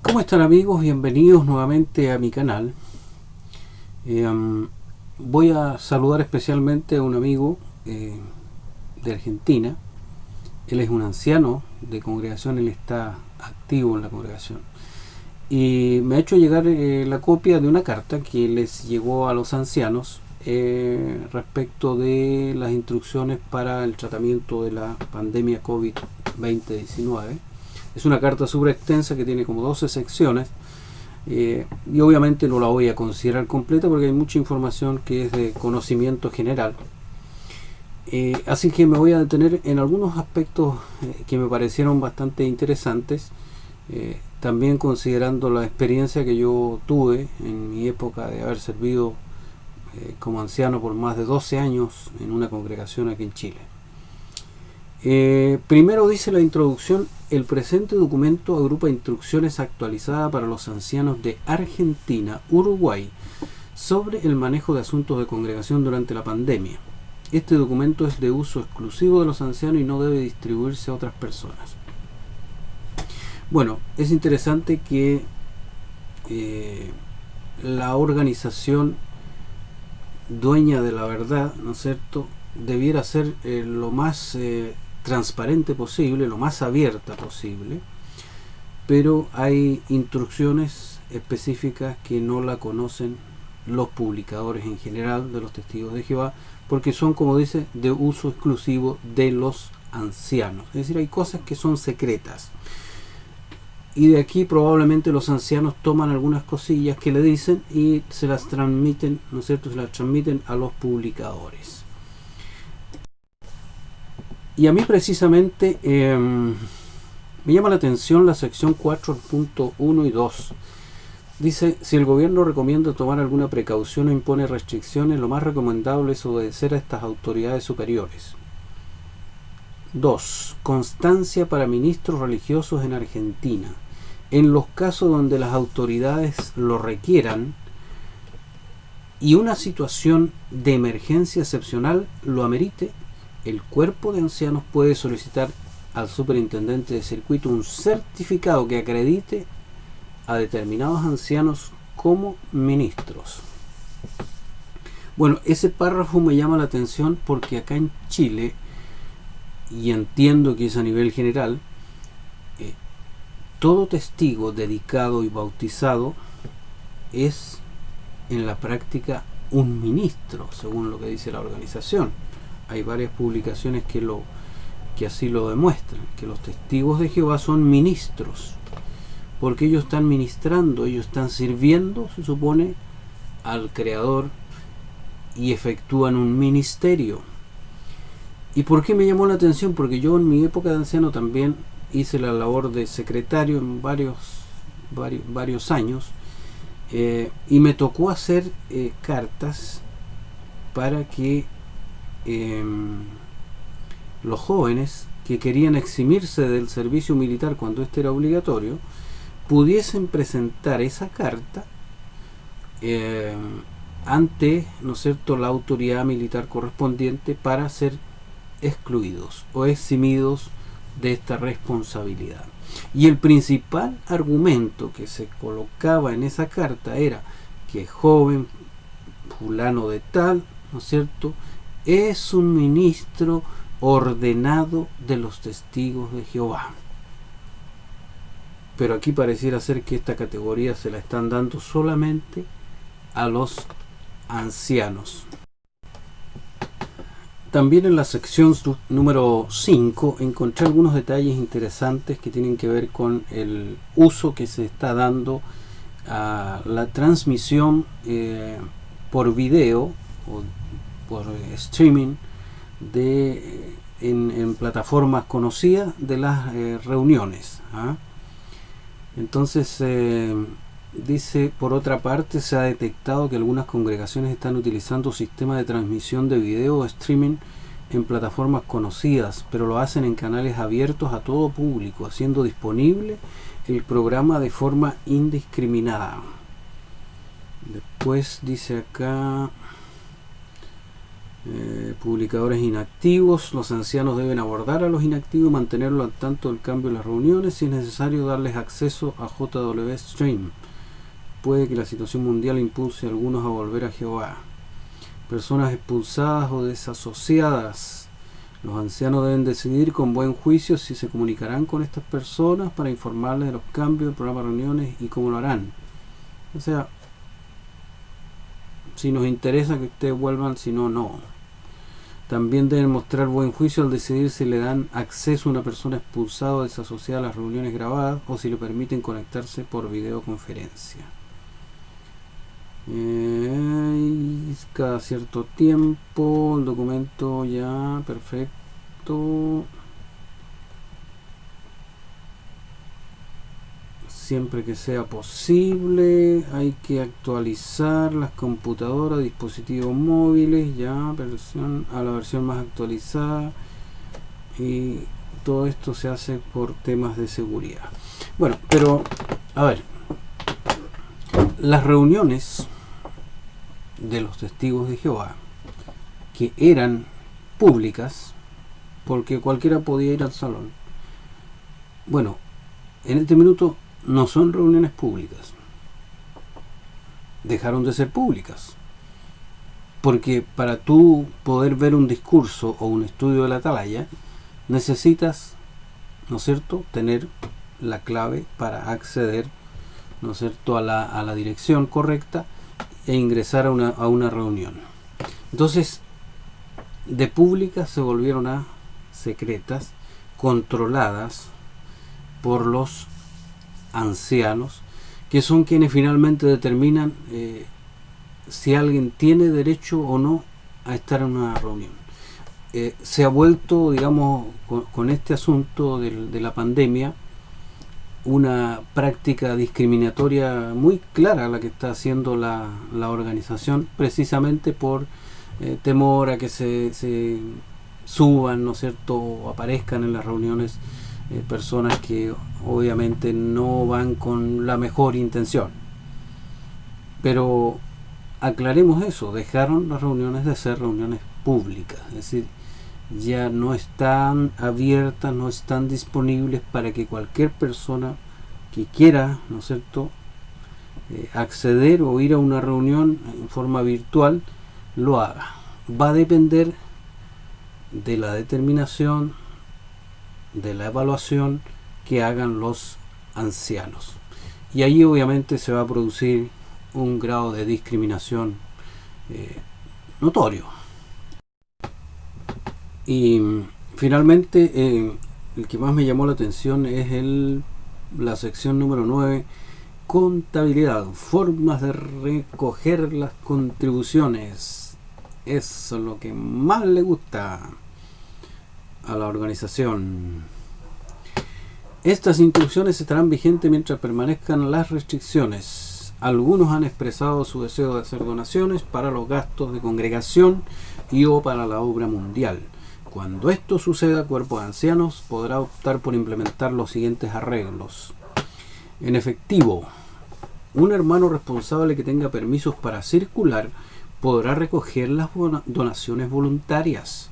¿Cómo están, amigos? Bienvenidos nuevamente a mi canal. Voy a saludar especialmente a un amigo de Argentina. Él es un anciano de congregación, él está activo en la congregación. Y me ha hecho llegar la copia de una carta que les llegó a los ancianos respecto de las instrucciones para el tratamiento de la pandemia COVID-19. Es una carta súper extensa que tiene como 12 secciones y obviamente no la voy a considerar completa porque hay mucha información que es de conocimiento general. Así que me voy a detener en algunos aspectos que me parecieron bastante interesantes, también considerando la experiencia que yo tuve en mi época de haber servido como anciano por más de 12 años en una congregación aquí en Chile. Primero dice la introducción: el presente documento agrupa instrucciones actualizadas para los ancianos de Argentina, Uruguay, sobre el manejo de asuntos de congregación durante la pandemia. Este documento es de uso exclusivo de los ancianos y no debe distribuirse a otras personas. Bueno, es interesante que la organización dueña de la verdad, ¿no es cierto?, debiera ser lo más transparente posible, lo más abierta posible, pero hay instrucciones específicas que no la conocen los publicadores en general de los testigos de Jehová, porque son, como dice, de uso exclusivo de los ancianos. Es decir, hay cosas que son secretas. Y de aquí probablemente los ancianos toman algunas cosillas que le dicen y se las transmiten, ¿no es cierto?, se las transmiten a los publicadores. Y a mí precisamente me llama la atención la sección 4.1 y 2. Dice: si el gobierno recomienda tomar alguna precaución o impone restricciones, lo más recomendable es obedecer a estas autoridades superiores. 2. Constancia para ministros religiosos en Argentina. En los casos donde las autoridades lo requieran y una situación de emergencia excepcional lo amerite, el cuerpo de ancianos puede solicitar al superintendente de circuito un certificado que acredite a determinados ancianos como ministros. Bueno, ese párrafo me llama la atención porque acá en Chile, y entiendo que es a nivel general, todo testigo dedicado y bautizado es en la práctica un ministro, según lo que dice la organización. Hay varias publicaciones que así lo demuestran, que los testigos de Jehová son ministros, porque ellos están ministrando, ellos están sirviendo, se supone, al Creador y efectúan un ministerio. ¿Y por qué me llamó la atención? Porque yo en mi época de anciano también hice la labor de secretario en varios años, y me tocó hacer cartas para que los jóvenes que querían eximirse del servicio militar cuando este era obligatorio pudiesen presentar esa carta ante, ¿no es cierto?, la autoridad militar correspondiente para ser excluidos o eximidos de esta responsabilidad. Y el principal argumento que se colocaba en esa carta era que joven fulano de tal, ¿no es cierto?, es un ministro ordenado de los testigos de Jehová. Pero aquí pareciera ser que esta categoría se la están dando solamente a los ancianos. También en la sección número 5 encontré algunos detalles interesantes que tienen que ver con el uso que se está dando a la transmisión por video o por streaming en plataformas conocidas de las reuniones. Entonces dice: por otra parte, se ha detectado que algunas congregaciones están utilizando sistemas de transmisión de video o streaming en plataformas conocidas, pero lo hacen en canales abiertos a todo público, haciendo disponible el programa de forma indiscriminada. Después dice acá: Publicadores inactivos. Los ancianos deben abordar a los inactivos y mantenerlos al tanto del cambio en las reuniones. Si es necesario, darles acceso a JW Stream. Puede que la situación mundial impulse a algunos a volver a Jehová. Personas expulsadas o desasociadas. Los ancianos deben decidir con buen juicio si se comunicarán con estas personas para informarles de los cambios del programa de reuniones y cómo lo harán. O sea, si nos interesa que ustedes vuelvan, si no, no. También deben mostrar buen juicio al decidir si le dan acceso a una persona expulsada o desasociada a las reuniones grabadas o si le permiten conectarse por videoconferencia. Cada cierto tiempo el documento ya perfecto, siempre que sea posible. Hay que actualizar las computadoras, dispositivos móviles, ya a la versión más actualizada, y todo esto se hace por temas de seguridad. Bueno, pero a ver, las reuniones de los testigos de Jehová, que eran públicas porque cualquiera podía ir al salón, bueno, en este minuto no son reuniones públicas, dejaron de ser públicas, porque para tú poder ver un discurso o un estudio de la atalaya necesitas, ¿no es cierto?, tener la clave para acceder, ¿no es cierto?, a la dirección correcta e ingresar a una reunión. Entonces, de públicas se volvieron a secretas, controladas por los ancianos, que son quienes finalmente determinan si alguien tiene derecho o no a estar en una reunión. Se ha vuelto, digamos, con este asunto de la pandemia, una práctica discriminatoria muy clara la que está haciendo la organización, precisamente por temor a que se suban, ¿no es cierto?, o aparezcan en las reuniones personas que obviamente no van con la mejor intención. Pero aclaremos eso, dejaron las reuniones de ser reuniones públicas, es decir, ya no están abiertas, no están disponibles para que cualquier persona que quiera, ¿no es cierto?, acceder o ir a una reunión en forma virtual, lo haga. Va a depender de la determinación, de la evaluación que hagan los ancianos. Y ahí obviamente se va a producir un grado de discriminación notorio. Y finalmente, el que más me llamó la atención es la sección número 9, contabilidad, formas de recoger las contribuciones. Eso es lo que más le gusta a la organización. Estas instrucciones estarán vigentes mientras permanezcan las restricciones. Algunos han expresado su deseo de hacer donaciones para los gastos de congregación y o para la obra mundial. Cuando esto suceda, Cuerpo de Ancianos podrá optar por implementar los siguientes arreglos. En efectivo, un hermano responsable que tenga permisos para circular podrá recoger las donaciones voluntarias.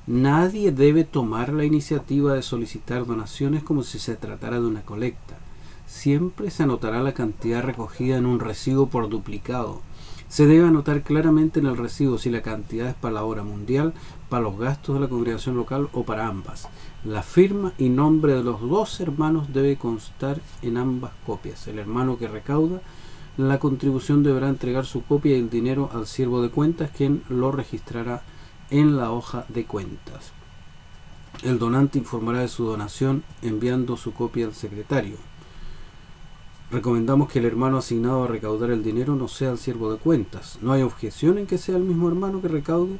Nadie debe tomar la iniciativa de solicitar donaciones como si se tratara de una colecta. Siempre se anotará la cantidad recogida en un recibo por duplicado. Se debe anotar claramente en el recibo si la cantidad es para la obra mundial, para los gastos de la congregación local o para ambas. La firma y nombre de los dos hermanos debe constar en ambas copias. El hermano que recauda la contribución deberá entregar su copia y el dinero al siervo de cuentas, quien lo registrará en la hoja de cuentas. El donante informará de su donación enviando su copia al secretario. Recomendamos que el hermano asignado a recaudar el dinero no sea el siervo de cuentas. No hay objeción en que sea el mismo hermano que recaude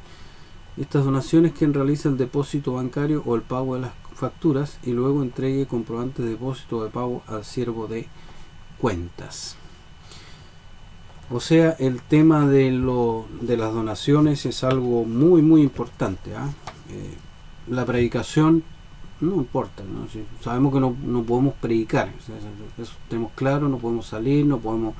estas donaciones quien realiza el depósito bancario o el pago de las facturas y luego entregue comprobantes de depósito de pago al siervo de cuentas. O sea, el tema de las donaciones es algo muy muy importante. La predicación no importa, ¿no? Si sabemos que no podemos predicar, eso tenemos claro, no podemos salir, no podemos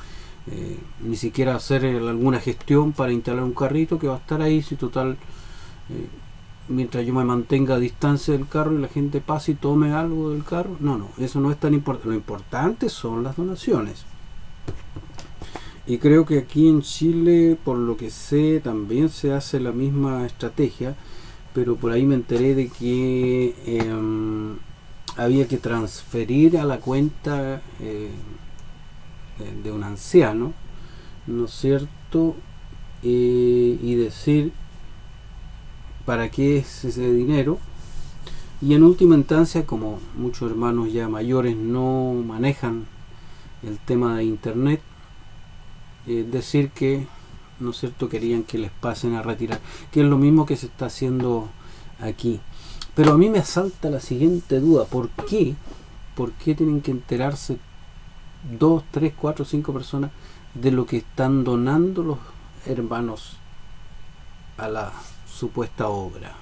ni siquiera hacer alguna gestión para instalar un carrito que va a estar ahí, si total mientras yo me mantenga a distancia del carro y la gente pase y tome algo del carro. No, eso no es tan importante. Lo importante son las donaciones. Y creo que aquí en Chile, por lo que sé, también se hace la misma estrategia, pero por ahí me enteré de que había que transferir a la cuenta de un anciano, ¿no es cierto? Y decir para qué es ese dinero. Y en última instancia, como muchos hermanos ya mayores no manejan el tema de internet, decir que, ¿no es cierto?, querían que les pasen a retirar, que es lo mismo que se está haciendo aquí. Pero a mí me asalta la siguiente duda: ¿por qué tienen que enterarse 2, 3, 4, 5 personas de lo que están donando los hermanos a la supuesta obra?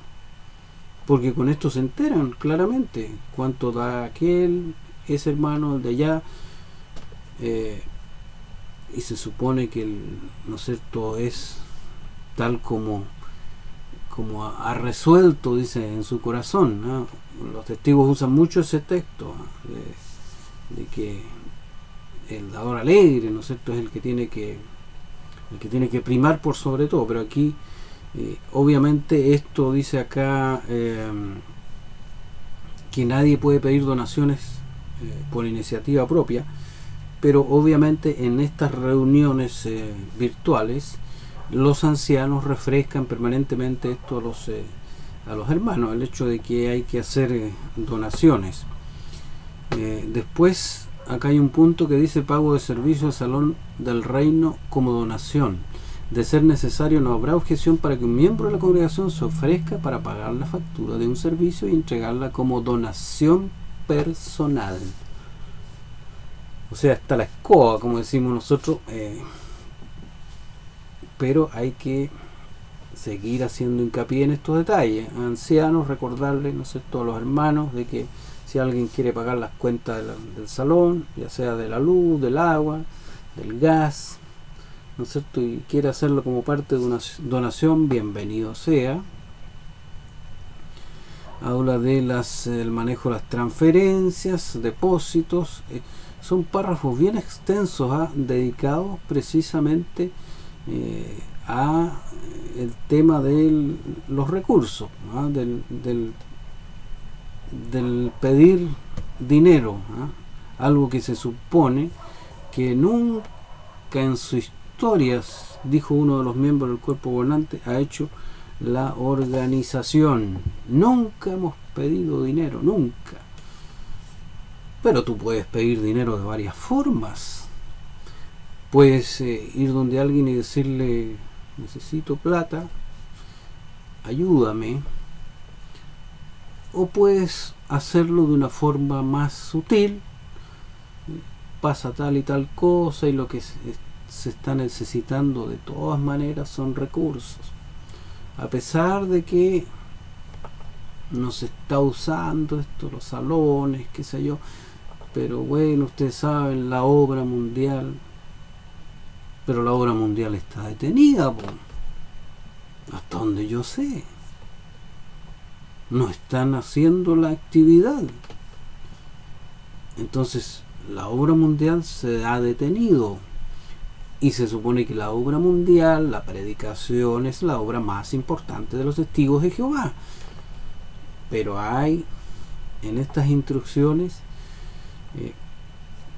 Porque con esto se enteran claramente cuánto da aquel, ese hermano, el de allá, y se supone que ¿no es cierto?, es tal como ha resuelto, dice, en su corazón, ¿no? Los testigos usan mucho ese texto, ¿no?, de que el dador alegre, ¿no es cierto?, es el que tiene que primar por sobre todo. Pero aquí obviamente esto dice acá que nadie puede pedir donaciones por iniciativa propia, pero obviamente en estas reuniones virtuales los ancianos refrescan permanentemente esto a los hermanos, el hecho de que hay que hacer donaciones. Después acá hay un punto que dice: pago de servicio al Salón del Reino como donación. De ser necesario, no habrá objeción para que un miembro de la congregación se ofrezca para pagar la factura de un servicio y entregarla como donación personal. O sea, está la escoba, como decimos nosotros, pero hay que seguir haciendo hincapié en estos detalles. Ancianos, recordarles, ¿no es cierto?, a los hermanos de que si alguien quiere pagar las cuentas del salón, ya sea de la luz, del agua, del gas, ¿no es cierto?, y quiere hacerlo como parte de una donación, bienvenido sea. Habla de el manejo de las transferencias, depósitos. Son párrafos bien extensos, dedicados precisamente a el tema de los recursos, del pedir dinero, algo que se supone que nunca en su historia, dijo uno de los miembros del cuerpo gobernante, ha hecho la organización. Nunca hemos pedido dinero, nunca. Pero tú puedes pedir dinero de varias formas. Puedes ir donde alguien y decirle: necesito plata, ayúdame. O puedes hacerlo de una forma más sutil: pasa tal y tal cosa y lo que se está necesitando de todas maneras son recursos. A pesar de que no se está usando esto, los salones, qué sé yo, pero bueno, ustedes saben, la obra mundial, pero la obra mundial está detenida, hasta donde yo sé. No están haciendo la actividad. Entonces, la obra mundial se ha detenido. Y se supone que la obra mundial, la predicación, es la obra más importante de los testigos de Jehová. Pero hay en estas instrucciones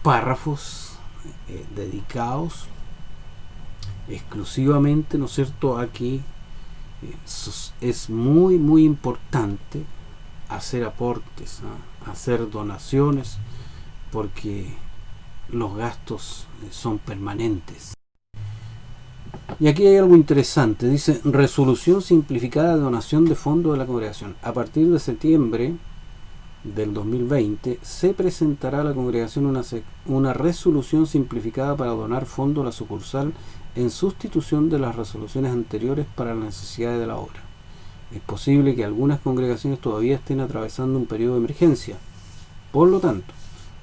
párrafos dedicados exclusivamente, ¿no es cierto?, aquí es muy muy importante hacer aportes, hacer donaciones, porque los gastos son permanentes. Y aquí hay algo interesante. Dice: resolución simplificada de donación de fondos de la congregación. A partir de septiembre del 2020 se presentará a la congregación una resolución simplificada para donar fondos a la sucursal en sustitución de las resoluciones anteriores para las necesidades de la obra. Es posible que algunas congregaciones todavía estén atravesando un periodo de emergencia. Por lo tanto,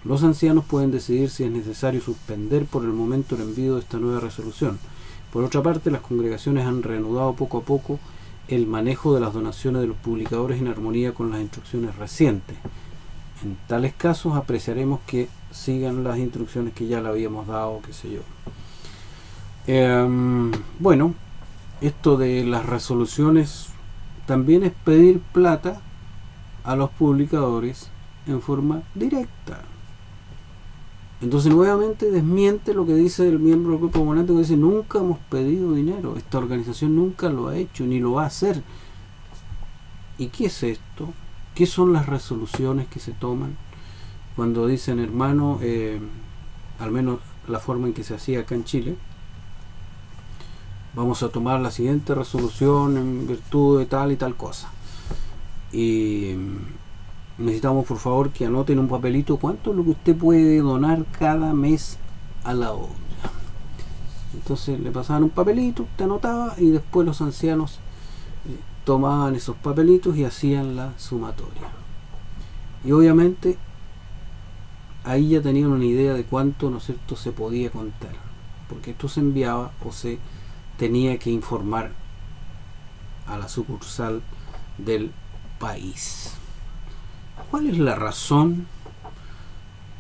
los ancianos pueden decidir si es necesario suspender por el momento el envío de esta nueva resolución. Por otra parte, las congregaciones han reanudado poco a poco el manejo de las donaciones de los publicadores en armonía con las instrucciones recientes. En tales casos apreciaremos que sigan las instrucciones que ya le habíamos dado, qué sé yo. Bueno, esto de las resoluciones también es pedir plata a los publicadores en forma directa. Entonces nuevamente desmiente lo que dice el miembro del grupo abonante, que dice: nunca hemos pedido dinero, esta organización nunca lo ha hecho ni lo va a hacer. ¿Y qué es esto? ¿Qué son las resoluciones que se toman cuando dicen, hermano, al menos la forma en que se hacía acá en Chile, vamos a tomar la siguiente resolución en virtud de tal y tal cosa, y necesitamos por favor que anoten un papelito cuánto es lo que usted puede donar cada mes a la obra? Entonces le pasaban un papelito, usted anotaba, y después los ancianos tomaban esos papelitos y hacían la sumatoria. Y obviamente ahí ya tenían una idea de cuánto, ¿no es cierto?, se podía contar, porque esto se enviaba o se tenía que informar a la sucursal del país. ¿Cuál es la razón?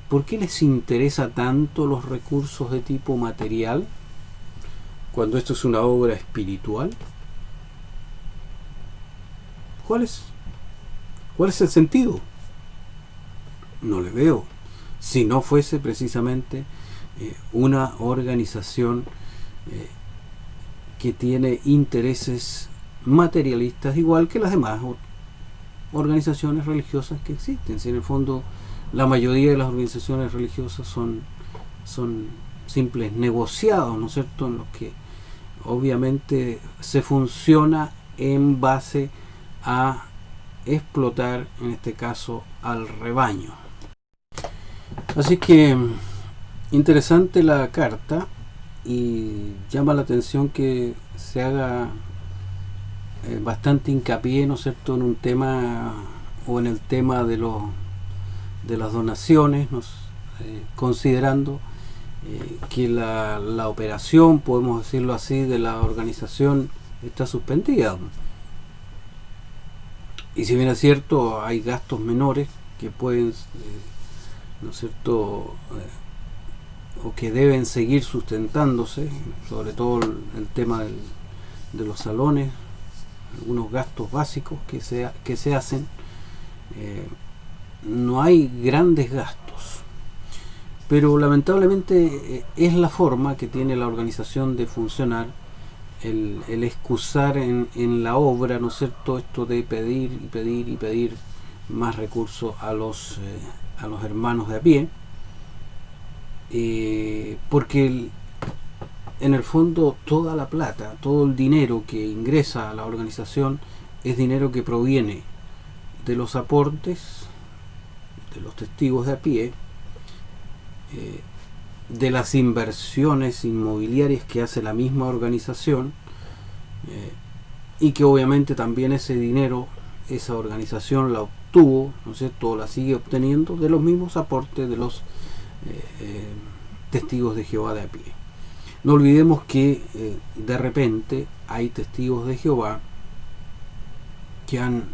¿Por qué les interesa tanto los recursos de tipo material cuando esto es una obra espiritual? ¿Cuál es el sentido? No le veo. Si no fuese precisamente una organización que tiene intereses materialistas igual que las demás organizaciones religiosas que existen. Si en el fondo la mayoría de las organizaciones religiosas son simples negociados, ¿no es cierto?, en los que obviamente se funciona en base a explotar, en este caso, al rebaño. Así que interesante la carta, y llama la atención que se haga bastante hincapié, ¿no es cierto?, en un tema, o en el tema de las donaciones, considerando que la operación, podemos decirlo así, de la organización está suspendida. Y si bien es cierto, hay gastos menores que pueden, ¿no es cierto?, o que deben seguir sustentándose, sobre todo el tema de los salones, algunos gastos básicos que se hacen. No hay grandes gastos, pero lamentablemente es la forma que tiene la organización de funcionar, el excusar en la obra, ¿no es cierto?, esto de pedir y pedir y pedir más recursos a los hermanos de a pie, porque en el fondo toda la plata, todo el dinero que ingresa a la organización es dinero que proviene de los aportes de los testigos de a pie, de las inversiones inmobiliarias que hace la misma organización, y que obviamente también ese dinero esa organización la obtuvo, ¿no es cierto?, o la sigue obteniendo de los mismos aportes de los testigos de Jehová de a pie. No olvidemos que de repente hay testigos de Jehová que han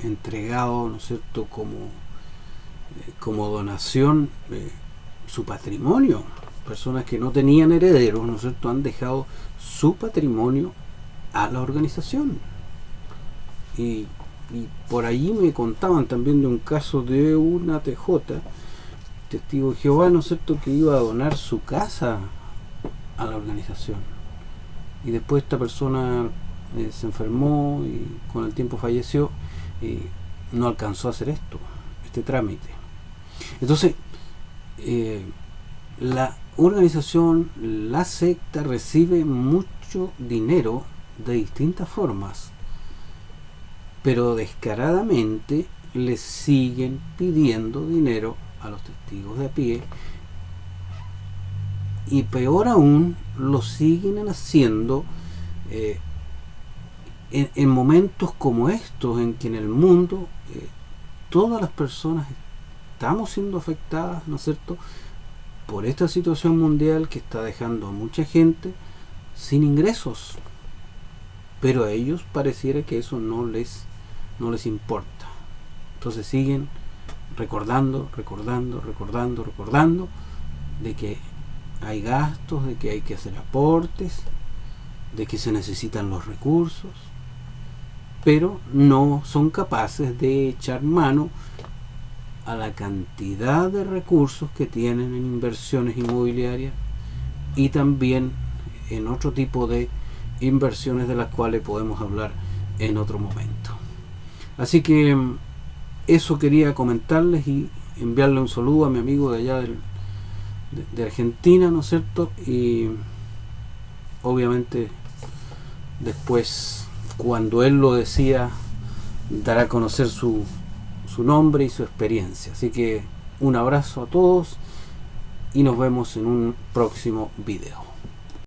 entregado, ¿no es cierto?, como donación su patrimonio. Personas que no tenían herederos, ¿no es cierto?, han dejado su patrimonio a la organización. Y por allí me contaban también de un caso de una TJ, testigo de Jehová, ¿no es cierto?, que iba a donar su casa a la organización, y después esta persona se enfermó y con el tiempo falleció, y no alcanzó a hacer este trámite. Entonces la organización, la secta, recibe mucho dinero de distintas formas, pero descaradamente le siguen pidiendo dinero a los testigos de a pie, y peor aún, lo siguen haciendo en momentos como estos, en que en el mundo todas las personas estamos siendo afectadas, ¿no es cierto?, por esta situación mundial que está dejando a mucha gente sin ingresos. pero a ellos pareciera que eso no les importa. Entonces siguen recordando de que hay gastos, de que hay que hacer aportes, de que se necesitan los recursos, pero no son capaces de echar mano a la cantidad de recursos que tienen en inversiones inmobiliarias y también en otro tipo de inversiones de las cuales podemos hablar en otro momento. Así que eso quería comentarles y enviarle un saludo a mi amigo de allá de Argentina, ¿no es cierto? Y obviamente después, cuando él lo decida, dará a conocer su nombre y su experiencia. Así que un abrazo a todos y nos vemos en un próximo video.